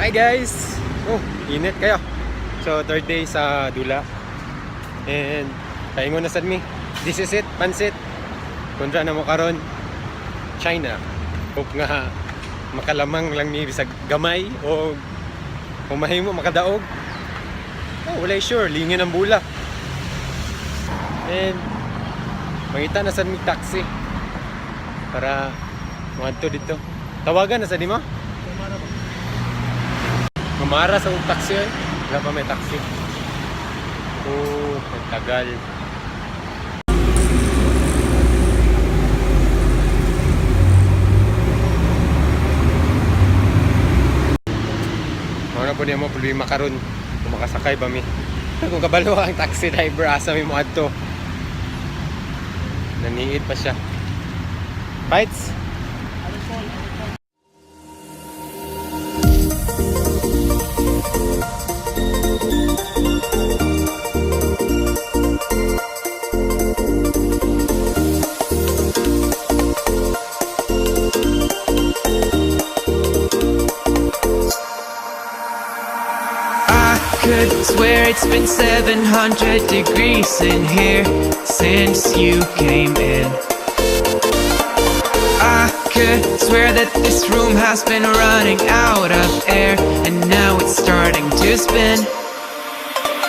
Hi guys! Oh, init kayo. So, third day sa Dula. And, paingon na sad mi. This is it, pansit. Kundra na mo karon China. Hope nga makalamang lang mi sa gamay o kung mahimo makadaog. Oh, wala sure, lingin ang bulak. And, mangita na sad mi taxi para muadto dito. Tawagan na sa di mo? Mamara sa taxi eh. Wala pa may taxi. Oh, nagtagal. Ano po niya mo problema karon kung makasakay ba mi. Kung kabalo ang taxi driver asa mi mo adto. Naniid pa siya. Bites? Could swear it's been 700 degrees in here since you came in. I could swear that this room has been running out of air, and now it's starting to spin.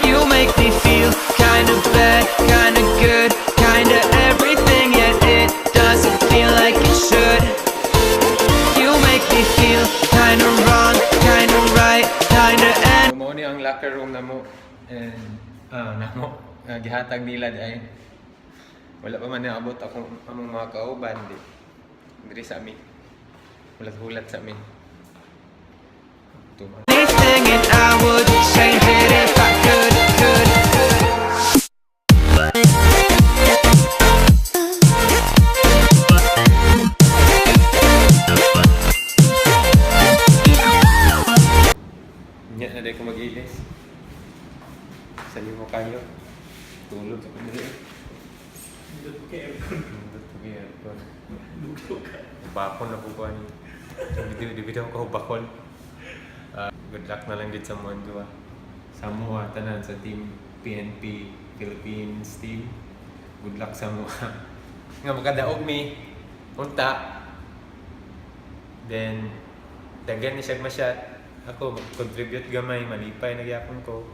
You make me feel kinda bad, kinda good, kinda everything, yet it doesn't feel like it should. You make me feel kinda wrong, kinda right, kinda Mo ni ang locker room na mo and namo gihatag nila ay wala pa man naabot akong among mga kauban diri sa amin. Hulat-hulat sa amin. anything, and I would change it if I could. Nya na dahil ko mag-ilis. Sa mo kayo. Tulog sa kumuli. Dito ko kay aircon. Bakon na po ba niyo? Dibitaw ko bakon. Good luck na lang dito sa Mondua. Samoa, tanan sa team PNP Philippines team. Good luck sa mga nga makadaog mi. Unta. Then, daghan ni siya masyat. Ako, contribute gamay, malipay, nagyapon ko.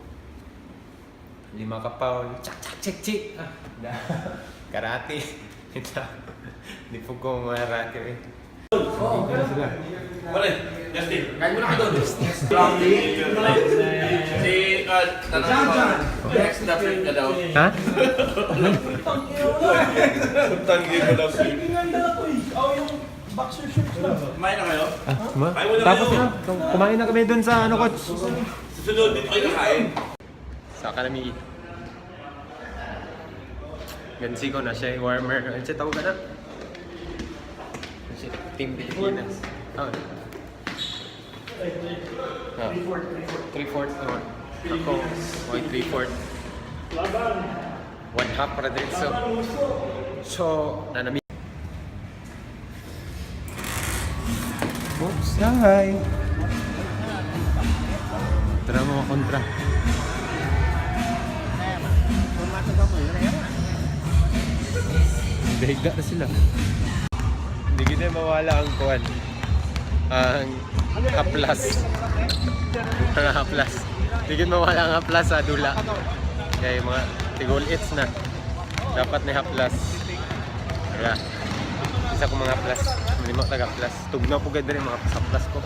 5 ka foul, chik. Karate. Hindi po ko marate eh. Oo, gano'n sila. Bale, Justin. Kain mo na ka doon. Si, tanong ko, next na film ka daw. Ha? Tangi ko daw si. Boxer shorts lang. Kumain na kayo? Tapos na, kumain na kami dun sa ano ko. Susunod, dito kayo kakain. Sa Kalami. Gansi ko na siya, warmer. Ano siya, tawag ka na? Team Pilipinas. Oh. 3/4 naman. Ako, 3/4. 1/2 para din. So, nanami. Oops, hi! Tara mga kontra. Dahiga na sila. Hindi kita mawala ang kuwan. Ang haplas. Ang haplas. Hindi kita mawala ang haplas sa Dula. Kaya mga tigol its na. Dapat na haplas. Kaya, isa ko mga haplas. Lima taga haplas. Tugnaw po ganda rin mga haplas ko.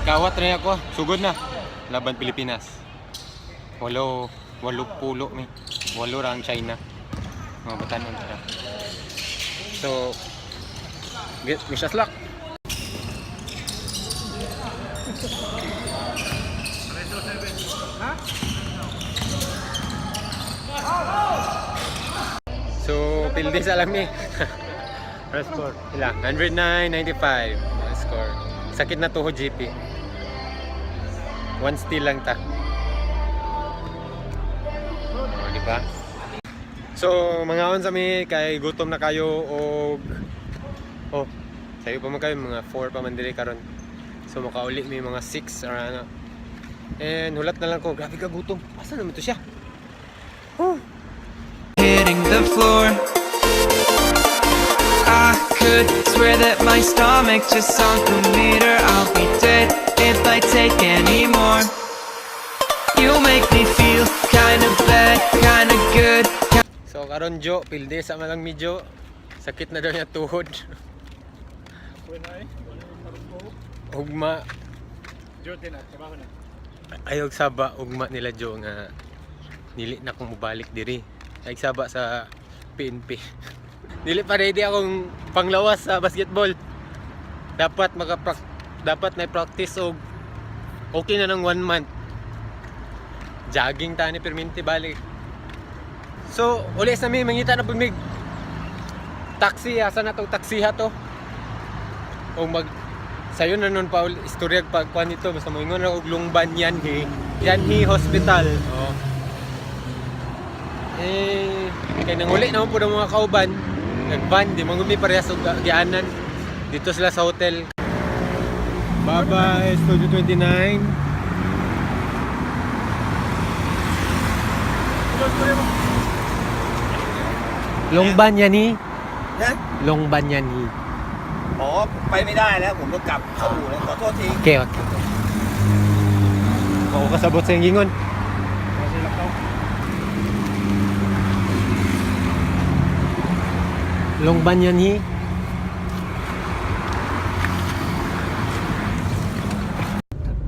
Kawat rin ako, sugod na. Laban Pilipinas. 80 mi. 8 rang China. Mga batanon na. So, wish us luck. pildi sa lang ni. First score. Ila, 109.95. Score. Sakit na tuhod GP. One steal lang ta. O, di ba? So, mga on sa mi kay gutom na kayo og sayo pa man kayo mga 4 pa man diri karon. So makauli may mga 6 or ano. And hulat na lang ko, grabe ka gutom. Asa naman to siya? Hitting the floor. I could swear that my stomach just sunk a meter. I'll be dead if I take any more. You make me feel kinda bad, kinda good. So karon Jo, pilde sa malang medyo sakit na daw niya tuhod. Ugma. Ayog saba ugma nila Jo nga nili na kong mubalik diri. Ayog saba sa PNP. Dili pa ready akong panglawas sa basketball. Dapat dapat na practice og okay na ng 1 month. Jogging tani perminti balik. So, uli sa mi mangita na pumig taxi, asa na tong taxiha to? O mag sayo na nun pa istorya pagkuan nito basta moingon ra og Lungban Yanhi Hospital. Oh. Kay nanguli naman po ng mga kauban, nagban di man gumi parehas og gianan dito sila sa hotel. Baba Studio 29. Lungban Yanhi.นะ Lungban Yanhi. อ๋อไปไม่ได้แล้วผมต้องกลับเข้าอู่แล้วขอโทษที Okay. Oo, kasabot sa gingon. Lungban Yanhi.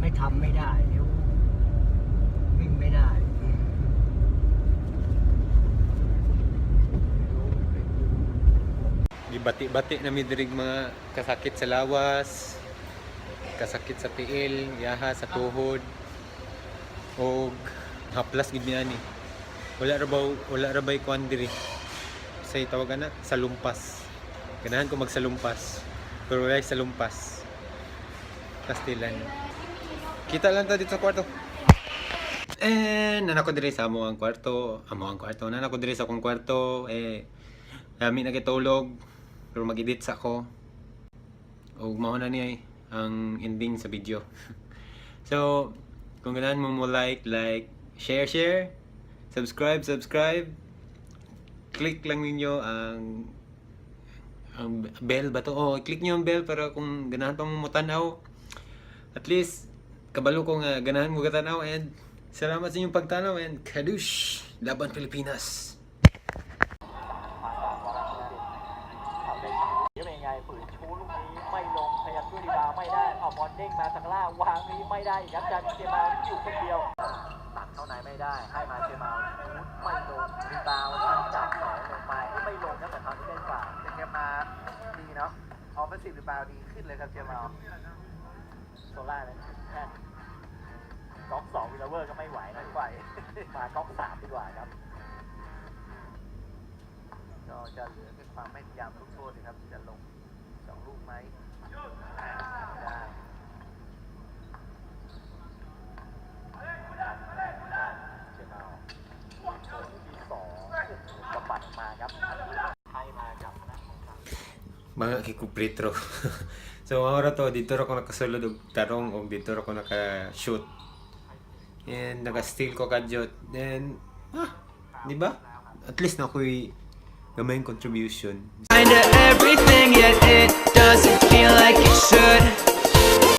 ไม่ทำไม่ได้เดี๋ยววิ่งไม่ได้ Gibati-bati na mi dirig mga kasakit sa lawas, kasakit sa tiil, yaha sa tuhod, og haplas gid niani. Wala ra bay kuan diri. Say tawagan na salumpas. Ganahan ko magsalumpas. Pero wala sa lumpas. Kastilan. Kita lang ta dito sa kwarto. Nanako diri sa amo ang kwarto. Nanako diri sa akong kwarto. Dami na kitulog. Pero mag-edit sa ako. O mao na niya ang ending sa video. So, kung ganahan mo like, share, subscribe. Click lang ninyo ang bell ba to? Click nyo ang bell para kung ganahan pa mo tanaw. At least, kabalo ko nga ganahan mo katanaw. And salamat sa inyong pagtanaw. And kadush! Laban Pilipinas! เป็นยังไงฝืนชูลูกนี้ไม่ลงพยายามช่วยรีบาวไม่ได้เอาบอลเด้งมาทางล่างวางนี้ไม่ได้ครับจันเจมาอยู่คนเดียวตัดเข้าในไม่ได้ให้มาเจมาไม่ลงรีบาวจับสองลงไปไม่ลงครับแต่ตอนนี้ได้กว่าเจมาดีเนาะออฟเฟนซีฟรีบาวดีขึ้นเลยครับเจมาโซล่าเลยแค่ก๊อก2วิลเลเวอร์ก็ไม่ไหวนะไหวมาก๊อก3ดีกว่าครับก็จะเหลือแค่ความไม่พยายามทุกโทษนะครับจะลง2ลูกไหมได้เจมาที่2กระปัดมาครับไทยมากับนะ Mga kikupritro. So, ara to, dito ako nakasulod og tarong o dito ako naka-shoot. And naka-steal ko kadyot. Then, di ba? At least na ako'y gamayng contribution. Kinda everything, yet it doesn't feel like it should.